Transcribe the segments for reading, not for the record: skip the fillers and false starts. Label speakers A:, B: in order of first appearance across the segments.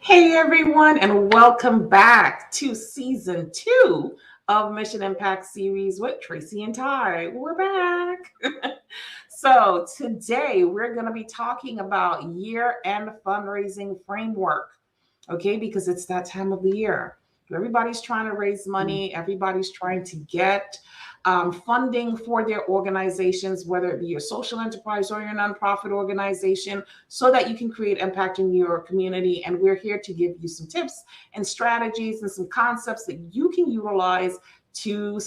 A: Hey everyone, and welcome back to season 2 of Mission Impact series with Tracy and Ty. We're back. So today we're going to be talking about year-end fundraising framework. Okay, because it's that time of the year. Everybody's trying to raise money. Everybody's trying to get funding for their organizations, whether it be your social enterprise or your nonprofit organization, so that you can create impact in your community. And we're here to give you some tips and strategies and some concepts that you can utilize to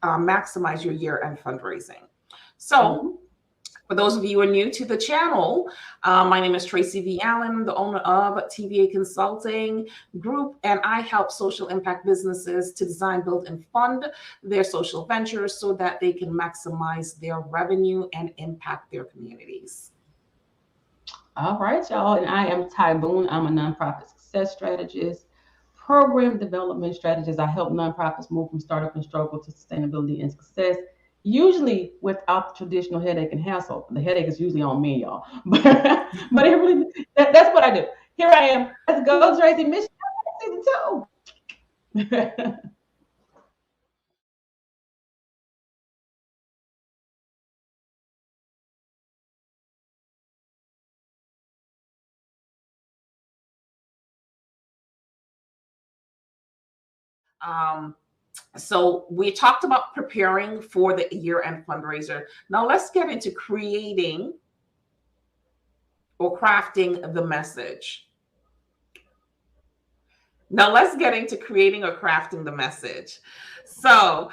A: maximize your year-end fundraising. So, for those of you who are new to the channel, my name is Tracy V. Allen, the owner of TVA Consulting Group, and I help social impact businesses to design, build, and fund their social ventures so that they can maximize their revenue and impact their communities.
B: All right, y'all, and I am Ty Boone. I'm a nonprofit success strategist, program development strategist. I help nonprofits move from startup and struggle to sustainability and success, usually without the traditional headache and hassle. The headache is usually on me, y'all. But it really, that's what I do. Here I am. Let's go, Tracy. Mission season 2.
A: So we talked about preparing for the year-end fundraiser. Now let's get into creating or crafting the message. Now let's get into creating or crafting the message. So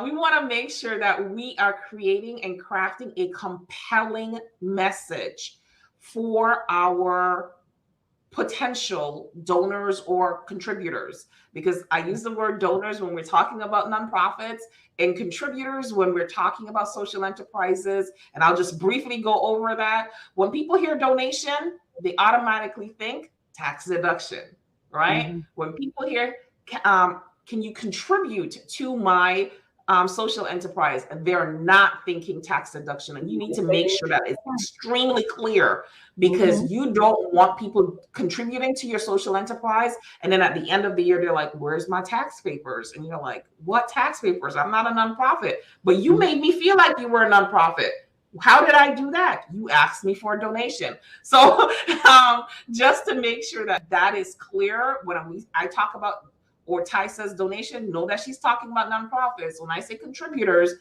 A: we want to make sure that we are creating and crafting a compelling message for our potential donors or contributors, because I use the word donors when we're talking about nonprofits and contributors when we're talking about social enterprises. And I'll just briefly go over that. When people hear donation, they automatically think tax deduction, right? When people hear, can you contribute to my social enterprise, and they're not thinking tax deduction. And you need to make sure that it's extremely clear, because you don't want people contributing to your social enterprise, and then at the end of the year they're like, where's my tax papers? And you're like, what tax papers? I'm not a nonprofit. But you made me feel like you were a nonprofit. How did I do that? You asked me for a donation. So just to make sure that that is clear when I talk about, or Ty says donation, know that she's talking about nonprofits. When I say contributors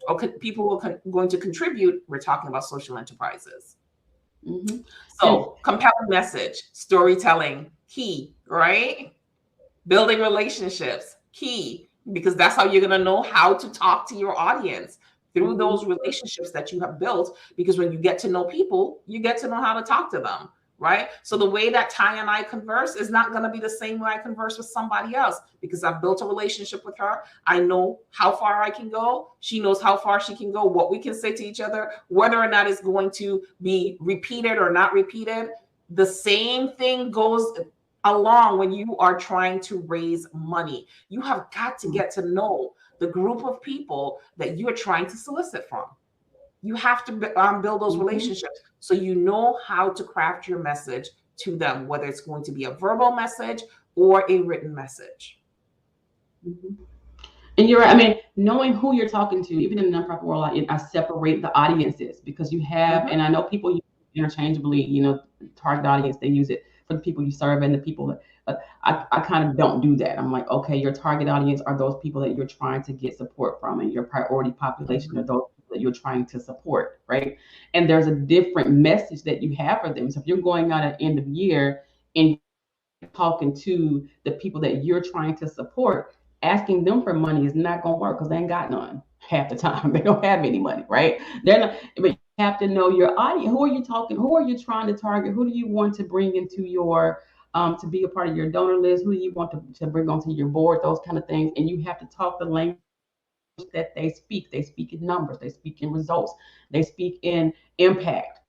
A: or people who are going to contribute, we're talking about social enterprises. So compelling message, storytelling, key, right? Building relationships, key, because that's how you're going to know how to talk to your audience, through those relationships that you have built. Because when you get to know people, you get to know how to talk to them. Right? So the way that Ty and I converse is not going to be the same way I converse with somebody else, because I've built a relationship with her. I know how far I can go. She knows how far she can go, what we can say to each other, whether or not it's going to be repeated or not repeated. The same thing goes along when you are trying to raise money. You have got to get to know the group of people that you're trying to solicit from. You have to build those relationships so you know how to craft your message to them, whether it's going to be a verbal message or a written message.
B: And you're right. I mean, knowing who you're talking to, even in the nonprofit world, I separate the audiences, because you have, and I know people use it interchangeably, target audience, they use it for the people you serve and the people that, but I kind of don't do that. I'm like, okay, your target audience are those people that you're trying to get support from, and your priority population are those that you're trying to support, right? And there's a different message that you have for them. So if you're going out at end of year and talking to the people that you're trying to support, asking them for money is not going to work, because they ain't got none half the time. They don't have any money, right? They're not. But you have to know your audience. Who are you talking? Who are you trying to target? Who do you want to bring into your to be a part of your donor list? Who do you want to bring onto your board? Those kind of things. And you have to talk the language that they speak. They speak in numbers. They speak in results. They speak in impact,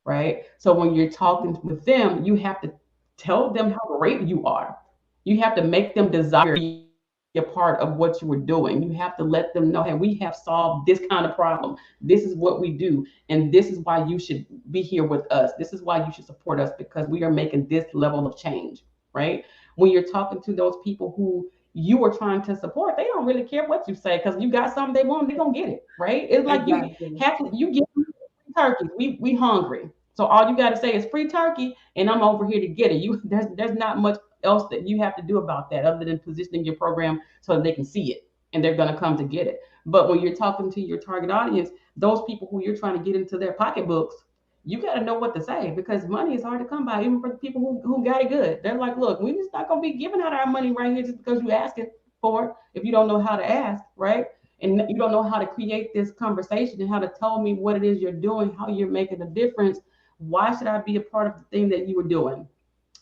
B: right? So when you're talking with them, you have to tell them how great you are. You have to make them desire you. a part of what you were doing. You have to let them know, hey, we have solved this kind of problem. This is what we do. And this is why you should be here with us. This is why you should support us because we are making this level of change, right? When you're talking to those people who you are trying to support, they don't really care what you say because you got something they want, they're gonna get it, right? It's like
A: Exactly.
B: you get turkeys. We hungry. So all you got to say is free turkey, and I'm over here to get it. There's not much else that you have to do about that other than positioning your program so that they can see it and they're going to come to get it. But when you're talking to your target audience, those people who you're trying to get into their pocketbooks, you got to know what to say because money is hard to come by, even for the people who got it good. They're like, look, we're just not going to be giving out our money right here just because you ask it for it if you don't know how to ask, right? And you don't know how to create this conversation and how to tell me what it is you're doing, how you're making a difference. Why should I be a part of the thing that you were doing?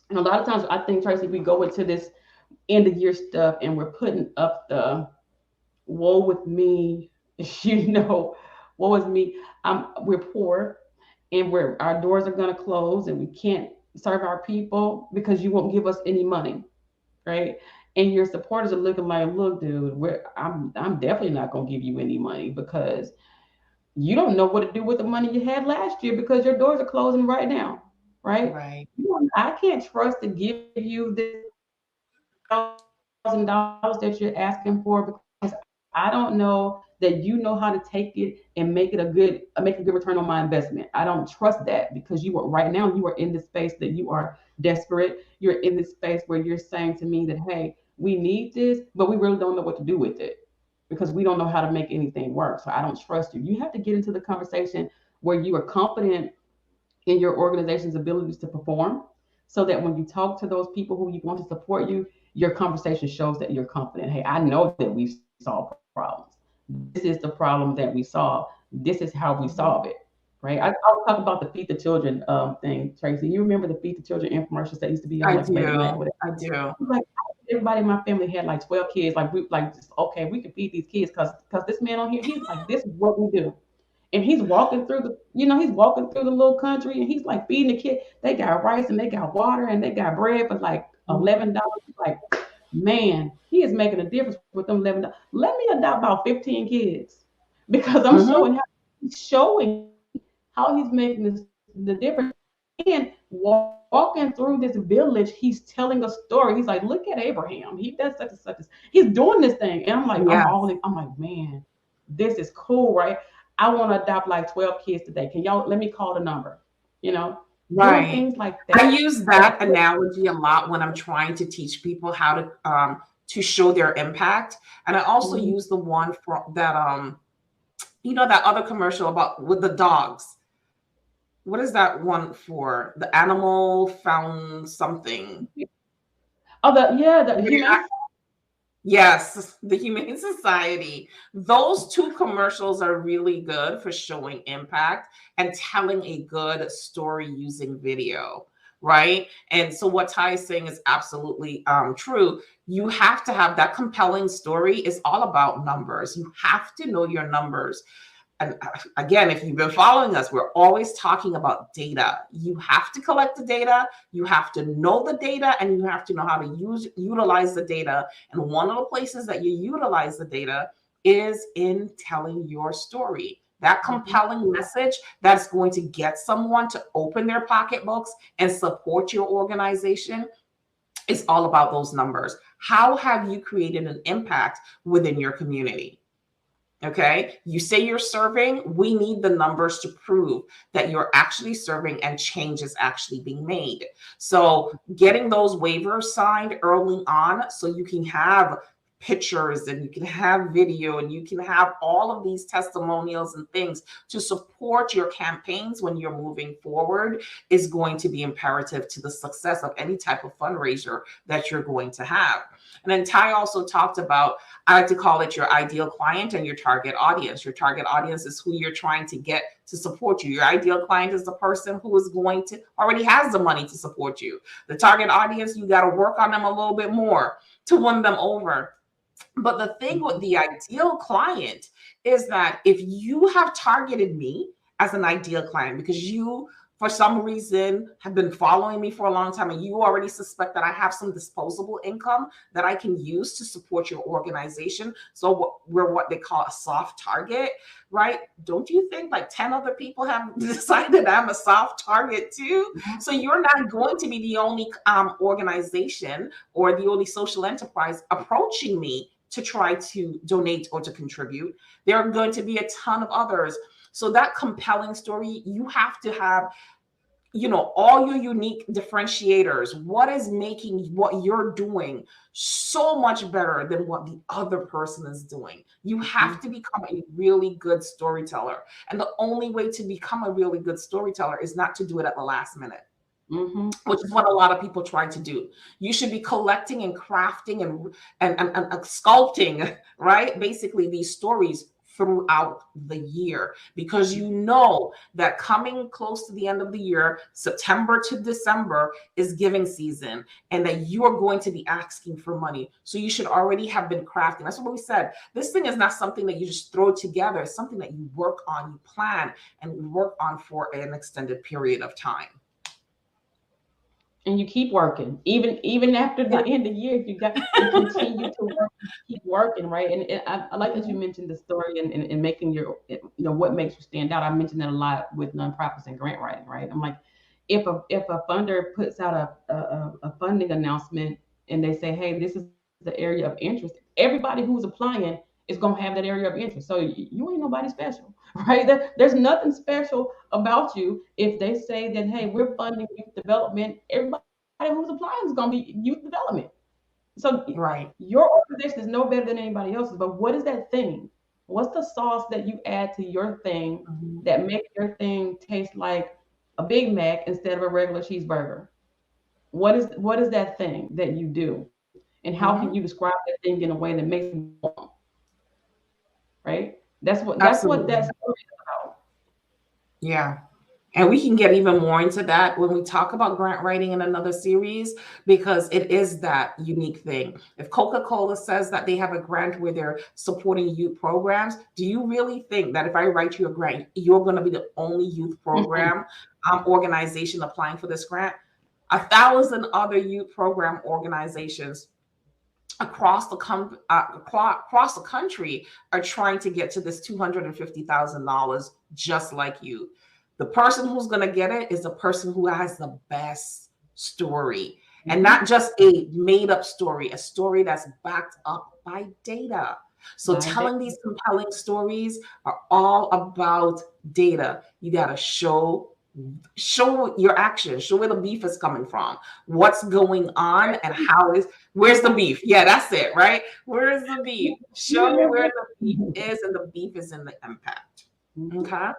B: And a lot of times, I think, Tracy, we go into this end of year stuff and we're putting up the woe with me, you know, woe is me. We're poor and our doors are going to close and we can't serve our people because you won't give us any money, right? And your supporters are looking like, look, dude, I'm definitely not going to give you any money because you don't know what to do with the money you had last year because your doors are closing right now, right?
A: Right.
B: I can't trust to give you this $1,000 that you're asking for because I don't know that you know how to take it and make a good return on my investment. I don't trust that because you are right now you are in this space that you are desperate. You're in this space where you're saying to me that hey, we need this, but we really don't know what to do with it because we don't know how to make anything work. So I don't trust you. You have to get into the conversation where you are confident in your organization's abilities to perform so that when you talk to those people who you want to support you, your conversation shows that you're confident. Hey, I know that we've solved problems. This is the problem that we solve. This is how we solve it. Right. I was talking about the Feed the Children thing, Tracy. You remember the Feed the Children infomercials that used to be on
A: I
B: like late night
A: do.
B: with
A: I do.
B: like everybody in my family had like 12 kids. Like we like just okay, we can feed these kids because this man on here, he's like, this is what we do. And he's walking through he's walking through the little country and he's like feeding the kid. They got rice and they got water and they got bread for like
A: Mhm.
B: $11. Like, man, he is making a difference with them $11. Let me adopt about 15 kids because I'm
A: Mhm.
B: showing how he's making the difference. And walking through this village, he's telling a story. He's like, look at Abraham. He does such and such. He's doing this thing. And I'm like,
A: Yes.
B: I'm like, man, this is cool, right? I want to adopt like 12 kids today. Can y'all let me call the number? You know, doing
A: Right.
B: things like
A: I
B: that.
A: use that analogy a lot when I'm trying to teach people how to show their impact. And I also
B: Mhm.
A: use the one for that that other commercial about with the dogs. What is that one for? The animal found something.
B: Oh, the humane.
A: Yes, the Humane Society. Those two commercials are really good for showing impact and telling a good story using video, right? And so what Ty is saying is absolutely true. You have to have that compelling story is all about numbers. You have to know your numbers. And again, if you've been following us, we're always talking about data. You have to collect the data, you have to know the data, and you have to know how to utilize the data. And one of the places that you utilize the data is in telling your story. That
B: Mhm.
A: compelling message that's going to get someone to open their pocketbooks and support your organization is all about those numbers. How have you created an impact within your community? Okay, you say you're serving, we need the numbers to prove that you're actually serving and change is actually being made. So, getting those waivers signed early on so you can have pictures and you can have video and you can have all of these testimonials and things to support your campaigns when you're moving forward is going to be imperative to the success of any type of fundraiser that you're going to have. And then Ty also talked about, I like to call it your ideal client and your target audience. Your target audience is who you're trying to get to support you. Your ideal client is the person who is going to already has the money to support you. The target audience, you got to work on them a little bit more to win them over. But the thing with the ideal client is that if you have targeted me as an ideal client because you for some reason have been following me for a long time and you already suspect that I have some disposable income that I can use to support your organization, so we're what they call a soft target, right? Don't you think like 10 other people have decided I'm a soft target too? So you're not going to be the only organization or the only social enterprise approaching me to try to donate or to contribute. There are going to be a ton of others. So that compelling story, you have to have, all your unique differentiators. What is making what you're doing so much better than what the other person is doing? You have to become a really good storyteller. And the only way to become a really good storyteller is not to do it at the last minute. Which is what a lot of people try to do. You should be collecting and crafting and sculpting, right? Basically these stories throughout the year, because you know that coming close to the end of the year, September to December is giving season, and that you are going to be asking for money. So you should already have been crafting. That's what we said. This thing is not something that you just throw together. It's something that you work on, you plan, and you work on for an extended period of time.
B: And you keep working, even after the end of the year. You continue to work, keep working, right? And I like that you mentioned the story and making your, what makes you stand out. I mentioned that a lot with nonprofits and grant writing, right? I'm like, if a funder puts out a funding announcement and they say, hey, this is the area of interest, everybody who's applying is going to have that area of interest. So you ain't nobody special, right? There's nothing special about you if they say that, hey, we're funding youth development. Everybody who's applying is going to be youth development. So
A: right,
B: your organization is no better than anybody else's. But what is that thing? What's the sauce that you add to your thing that makes your thing taste like a Big Mac instead of a regular cheeseburger? What is that thing that you do? And how can you describe that thing in a way that makes it warm? Right? That's what that story is about.
A: Yeah. And we can get even more into that when we talk about grant writing in another series, because it is that unique thing. If Coca-Cola says that they have a grant where they're supporting youth programs, do you really think that if I write you a grant, you're going to be the only youth program organization applying for this grant? 1,000 other youth program organizations across the country are trying to get to this $250,000 just like you. The person who's going to get it is the person who has the best story, and not just a made up story, a story that's backed up by data. So telling these compelling stories are all about data. You got to show your action, show where the beef is coming from, what's going on, and where's the beef? Yeah, that's it, right? Where's the beef? Show me where the beef is, and the beef is in the impact. Okay.